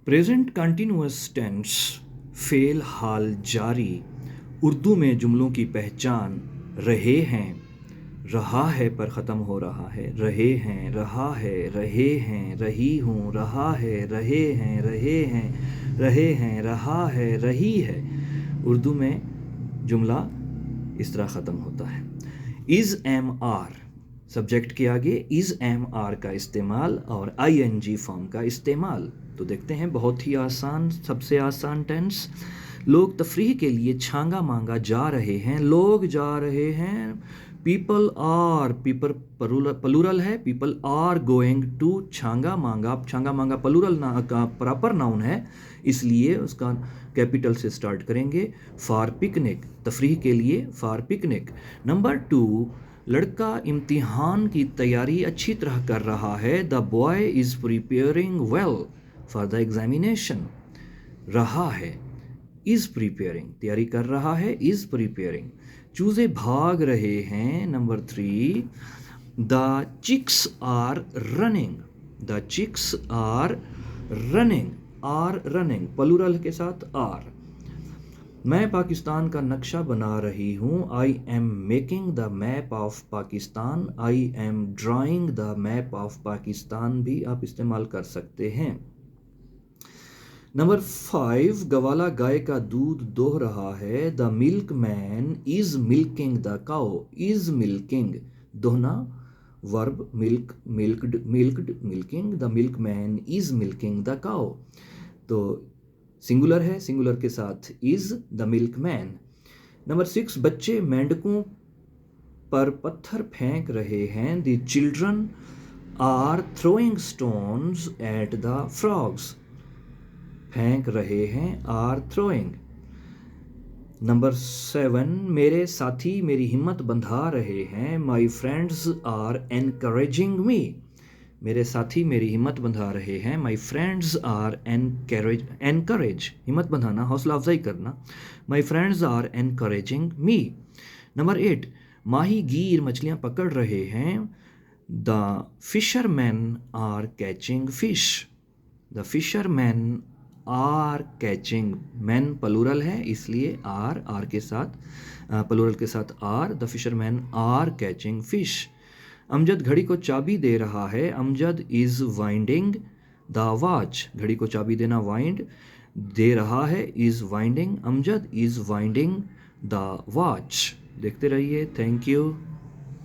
Present continuous tense fail हाल जारी उर्दू में जुमलों की पहचान रहे हैं, रहा है पर ख़त्म हो रहा है, रहे हैं, रहा है, रहे हैं, रही हूँ, रहा है, रहे हैं, रहे हैं, रहे हैं, रहा है, रही है। उर्दू में जुमला इस तरह ख़त्म होता है। इज़ एम आर सब्जेक्ट के आगे इज़ एम आर का इस्तेमाल और आई एन जी फॉर्म का इस्तेमाल। तो देखते हैं बहुत ही आसान, सबसे आसान टेंस। लोग तफरीह के लिए छांगा मांगा जा रहे हैं, लोग जा रहे हैं। पीपल आर, पीपल प्लूरल है, people are going to Changa Manga. Changa मांगा प्लूरल ना का प्रॉपर नाउन है, इसलिए उसका कैपिटल से स्टार्ट करेंगे। फॉर पिकनिक, तफरीह के लिए, फॉर पिकनिक। नंबर 2, लड़का इम्तिहान की तैयारी अच्छी तरह कर रहा है। The boy is preparing well for the examination. रहा है, इज़ प्रिपेयरिंग, तैयारी कर रहा है, इज़ प्रिपेयरिंग। चूज़े भाग रहे हैं। Number 3, the chicks are running, the chicks are running, are running plural के साथ आर। मैं पाकिस्तान का नक्शा बना रही हूँ। I am making the map of Pakistan, I am drawing the map of Pakistan भी आप इस्तेमाल कर सकते हैं। नंबर 5, गवाला गाय का दूध दोह रहा है। The milkman is milking the cow, is milking, दोहना verb, milk, milked, milked, milking. The milkman is milking the cow, तो सिंगुलर है, सिंगुलर के साथ is the milkman. Number 6, बच्चे मेंढकों पर पत्थर फेंक रहे हैं। The children are throwing stones at the frogs, फेंक रहे हैं, आर थ्रोइंग। नंबर 7, मेरे साथी मेरी हिम्मत बंधा रहे हैं। माई फ्रेंड्स आर एनकरेजिंग मी, मेरे साथी मेरी हिम्मत बंधा रहे हैं। माई फ्रेंड्स आर एनकरेज, हिम्मत बंधाना, हौसला अफजाई करना। My friends are encouraging me. Number 8, माही गीर मछलियाँ पकड़ रहे हैं। The fisherman are catching fish, the fisherman are catching, man plural है इसलिए आर के साथ, प्लूरल के साथ are. The fisherman are catching fish. Amjad घड़ी को चाबी दे रहा है। Amjad is winding the watch, घड़ी को चाबी देना वाइंड, दे रहा है is winding, Amjad is winding the watch. देखते रहिए, थैंक यू।